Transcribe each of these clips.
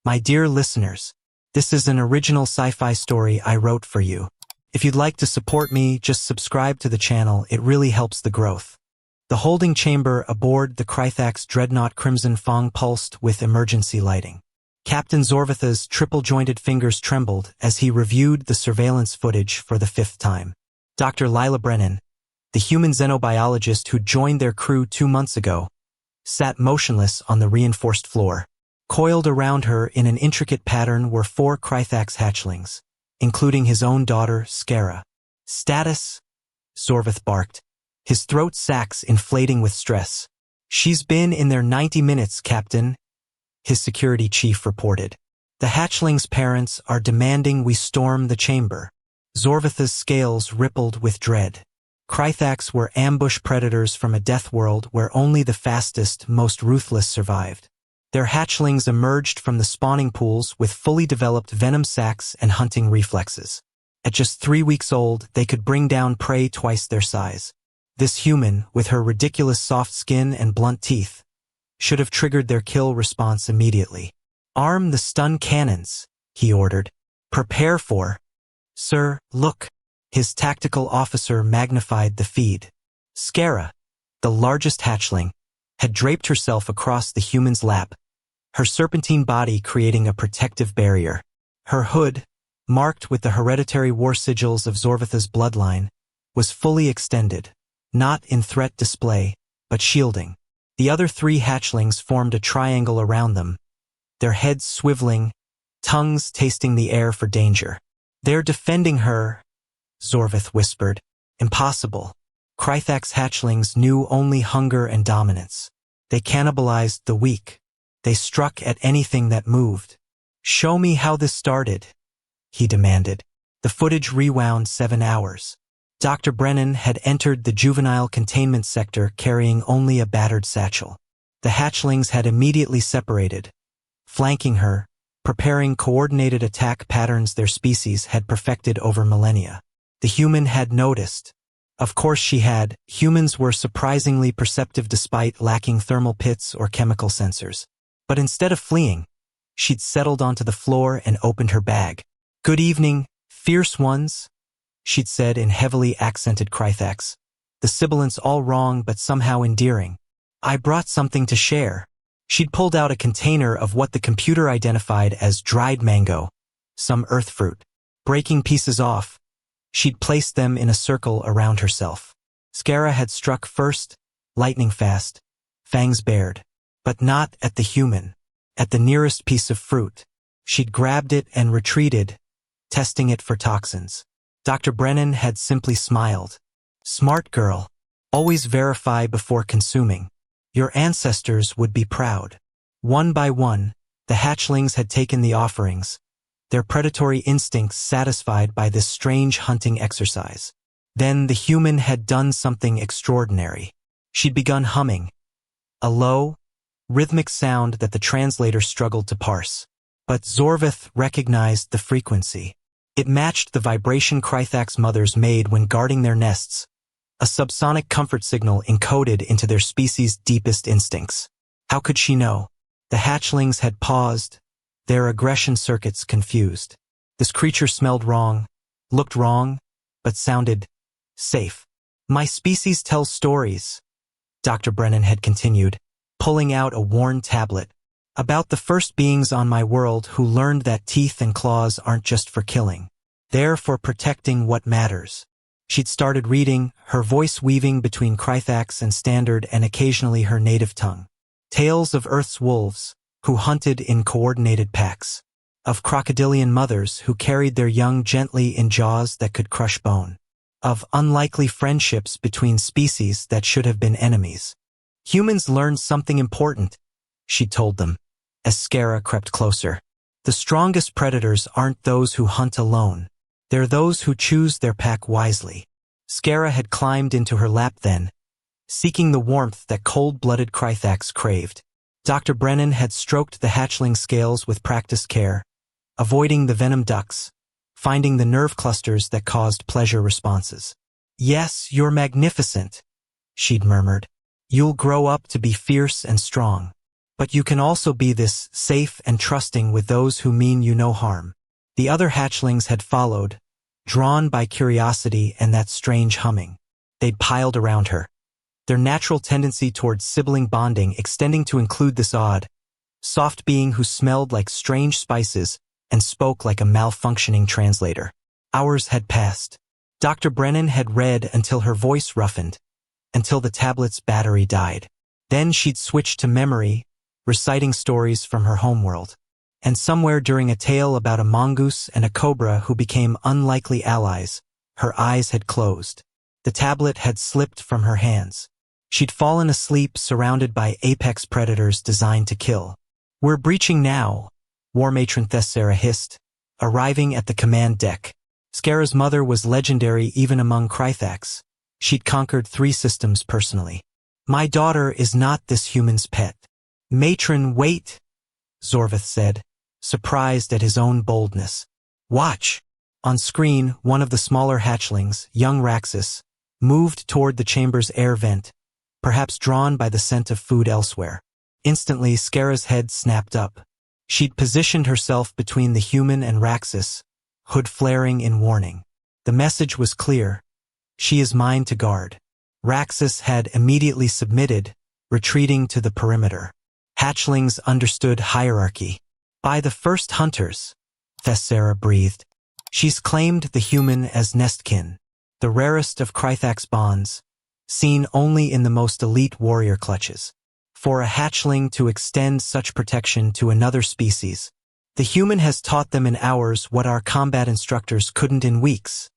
My dear listeners, this is an original sci-fi story I wrote for you. If you'd like to support me, just subscribe to the channel, it really helps the growth. The holding chamber aboard the Krythax dreadnought Crimson Fong pulsed with emergency lighting. Captain Zorvatha's triple-jointed fingers trembled as he reviewed the surveillance footage for the 5th time. Dr. Lila Brennan, the human xenobiologist who joined their crew 2 months ago, sat motionless on the reinforced floor. Coiled around her in an intricate pattern were 4 Krythax hatchlings, including his own daughter, Skara. "Status?" Zorvath barked, his throat sacs inflating with stress. "She's been in there 90 minutes, Captain," his security chief reported. "The hatchlings' parents are demanding we storm the chamber." Zorvatha's scales rippled with dread. Krythax were ambush predators from a death world where only the fastest, most ruthless survived. Their hatchlings emerged from the spawning pools with fully developed venom sacs and hunting reflexes. At just 3 weeks old, they could bring down prey twice their size. This human, with her ridiculous soft skin and blunt teeth, should have triggered their kill response immediately. "Arm the stun cannons," he ordered. "Prepare for..." "Sir, look." His tactical officer magnified the feed. Skara, the largest hatchling, had draped herself across the human's lap, her serpentine body creating a protective barrier. Her hood, marked with the hereditary war sigils of Zorvatha's bloodline, was fully extended, not in threat display, but shielding. The other 3 hatchlings formed a triangle around them, their heads swiveling, tongues tasting the air for danger. "They're defending her," Zorvath whispered. "Impossible." Krythax hatchlings knew only hunger and dominance. They cannibalized the weak. They struck at anything that moved. "Show me how this started," he demanded. The footage rewound 7 hours. Dr. Brennan had entered the juvenile containment sector carrying only a battered satchel. The hatchlings had immediately separated, flanking her, preparing coordinated attack patterns their species had perfected over millennia. The human had noticed. Of course she had. Humans were surprisingly perceptive despite lacking thermal pits or chemical sensors. But instead of fleeing, she'd settled onto the floor and opened her bag. "Good evening, fierce ones," she'd said in heavily accented Krythax, the sibilants all wrong but somehow endearing. "I brought something to share." She'd pulled out a container of what the computer identified as dried mango, some earth fruit. Breaking pieces off, she'd placed them in a circle around herself. Skara had struck first, lightning fast, fangs bared. But not at the human, at the nearest piece of fruit. She'd grabbed it and retreated, testing it for toxins. Dr. Brennan had simply smiled. "Smart girl. Always verify before consuming. Your ancestors would be proud." One by one, the hatchlings had taken the offerings, their predatory instincts satisfied by this strange hunting exercise. Then the human had done something extraordinary. She'd begun humming, a low, rhythmic sound that the translator struggled to parse. But Zorvath recognized the frequency. It matched the vibration Krythax mothers made when guarding their nests, a subsonic comfort signal encoded into their species' deepest instincts. How could she know? The hatchlings had paused, their aggression circuits confused. This creature smelled wrong, looked wrong, but sounded safe. "My species tells stories," Dr. Brennan had continued, pulling out a worn tablet, "about the first beings on my world who learned that teeth and claws aren't just for killing. They're for protecting what matters." She'd started reading, her voice weaving between Krythax and Standard and occasionally her native tongue. Tales of Earth's wolves, who hunted in coordinated packs. Of crocodilian mothers who carried their young gently in jaws that could crush bone. Of unlikely friendships between species that should have been enemies. "Humans learned something important," she told them, as Skara crept closer. "The strongest predators aren't those who hunt alone. They're those who choose their pack wisely." Skara had climbed into her lap then, seeking the warmth that cold-blooded Krythax craved. Dr. Brennan had stroked the hatchling scales with practiced care, avoiding the venom ducts, finding the nerve clusters that caused pleasure responses. "Yes, you're magnificent," she'd murmured. "You'll grow up to be fierce and strong." But you can also be this safe and trusting with those who mean you no harm. The other hatchlings had followed, drawn by curiosity and that strange humming. They'd piled around her, their natural tendency towards sibling bonding extending to include this odd, soft being who smelled like strange spices and spoke like a malfunctioning translator. Hours had passed. Dr. Brennan had read until her voice roughened, until the tablet's battery died. Then she'd switched to memory, reciting stories from her homeworld. And somewhere during a tale about a mongoose and a cobra who became unlikely allies, her eyes had closed. The tablet had slipped from her hands. She'd fallen asleep surrounded by apex predators designed to kill. "We're breaching now," War Matron Thessera hissed, arriving at the command deck. Skara's mother was legendary even among Krythax. She'd conquered 3 systems personally. "My daughter is not this human's pet." "Matron, wait," Zorvith said, surprised at his own boldness. "Watch." On screen, one of the smaller hatchlings, young Raxus, moved toward the chamber's air vent, perhaps drawn by the scent of food elsewhere. Instantly, Skara's head snapped up. She'd positioned herself between the human and Raxus, hood flaring in warning. The message was clear. She is mine to guard. Raxus had immediately submitted, retreating to the perimeter. Hatchlings understood hierarchy. "By the first hunters," Thessera breathed. "She's claimed the human as nestkin, the rarest of Krythax bonds, seen only in the most elite warrior clutches. For a hatchling to extend such protection to another species, the human has taught them in hours what our combat instructors couldn't in weeks,"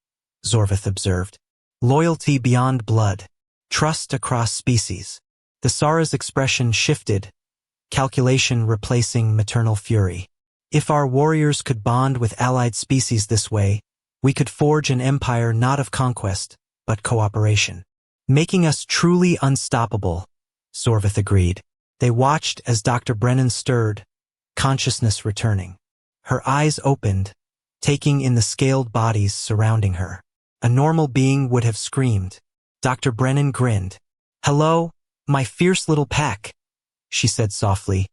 Zorvith observed. "Loyalty beyond blood, trust across species." The Sara's expression shifted, calculation replacing maternal fury. "If our warriors could bond with allied species this way, we could forge an empire not of conquest, but cooperation. Making us truly unstoppable," Zorvith agreed. They watched as Dr. Brennan stirred, consciousness returning. Her eyes opened, taking in the scaled bodies surrounding her. A normal being would have screamed. Dr. Brennan grinned. "Hello, my fierce little pack," she said softly,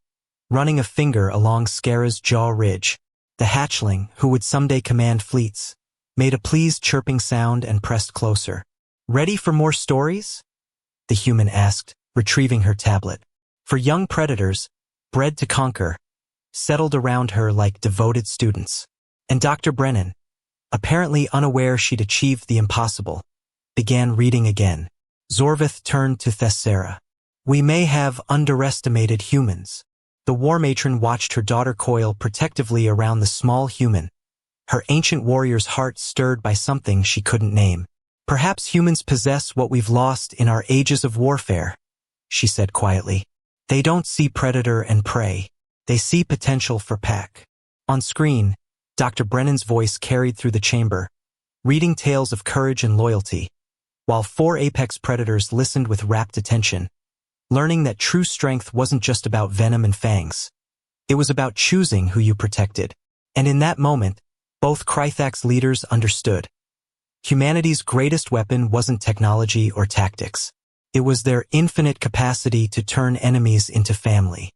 running a finger along Skara's jaw ridge. The hatchling, who would someday command fleets, made a pleased chirping sound and pressed closer. "Ready for more stories?" the human asked, retrieving her tablet. For young predators, bred to conquer, settled around her like devoted students. And Dr. Brennan, apparently unaware she'd achieved the impossible, began reading again. Zorvith turned to Thessera. "We may have underestimated humans." The war matron watched her daughter coil protectively around the small human, her ancient warrior's heart stirred by something she couldn't name. "Perhaps humans possess what we've lost in our ages of warfare," she said quietly. "They don't see predator and prey. They see potential for pack." On screen, Dr. Brennan's voice carried through the chamber, reading tales of courage and loyalty, while 4 apex predators listened with rapt attention, learning that true strength wasn't just about venom and fangs. It was about choosing who you protected. And in that moment, both Krythax leaders understood. Humanity's greatest weapon wasn't technology or tactics. It was their infinite capacity to turn enemies into family.